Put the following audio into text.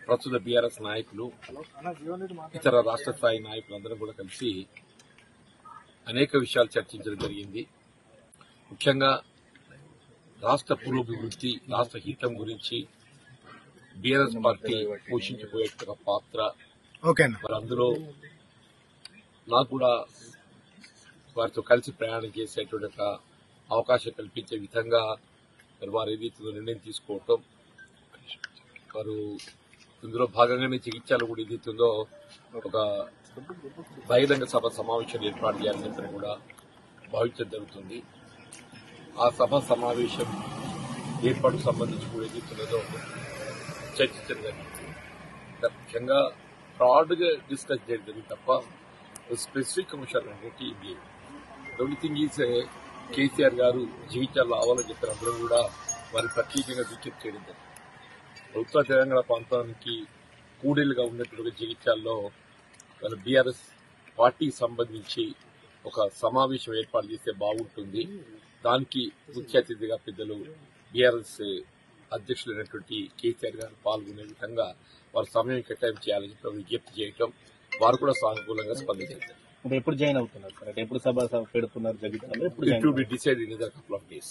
ప్రస్తుత బీఆర్ఎస్ నాయకులు ఇతర రాష్ట్ర స్థాయి నాయకులందరూ కూడా కలిసి అనేక విషయాలు చర్చించడం జరిగింది. ముఖ్యంగా రాష్ట్ర పురోభివృద్ధి, రాష్ట్ర హితం గురించి బీఆర్ఎస్ పార్టీ పోషించబోయే పాత్ర, మరి అందులో నాకు కూడా వారితో కలిసి ప్రయాణం చేసేటువంటి ఒక అవకాశం కల్పించే విధంగా మరి వారు ఏదైతే నిర్ణయం తీసుకోవటం, వారు ఇందులో భాగంగానే చికిత్సలు కూడా ఏదైతుందో ఒక బహిరంగ సభ సమావేశాలు ఏర్పాటు చేయాలని కూడా భావించడం జరుగుతుంది. ఆ సభ సమావేశం ఏర్పాటుకు సంబంధించి కూడా ఏదైతున్నదో చర్చించడం జరిగింది. ముఖ్యంగా బ్రాడ్గా డిస్కస్ చేయడం జరిగింది తప్ప స్పెసిఫిక్ అంశాలు అనేవి లేవు. ఓన్లీ థింగ్ ఈజ్ కేసీఆర్ గారు జీవితాల్లో అవ్వాలని చెప్పిన అందరూ కూడా వారి ప్రత్యేకంగా విజ్ఞప్తి చేయడం జరిగింది. ఉత్తర తెలంగాణ ప్రాంతానికి కూడేలుగా ఉన్నటువంటి జీవితాల్లో మన బీఆర్ఎస్ పార్టీకి సంబంధించి ఒక సమావేశం ఏర్పాటు చేస్తే బాగుంటుంది. దానికి ముఖ్య అతిథిగా పెద్దలు బీఆర్ఎస్ అధ్యక్షులైనటువంటి కేసీఆర్ గారు పాల్గొనే విధంగా వారు సమయం కేటాయింపు చేయాలని చెప్పి విజ్ఞప్తి చేయటం, వారు కూడా సానుకూలంగా స్పందించారు. ఎప్పుడు జాయిన్ అవుతున్నారు సార్? ఎప్పుడు సభ పెడుతున్నారు? జగిత్యాలలో it will be decided in the couple of days.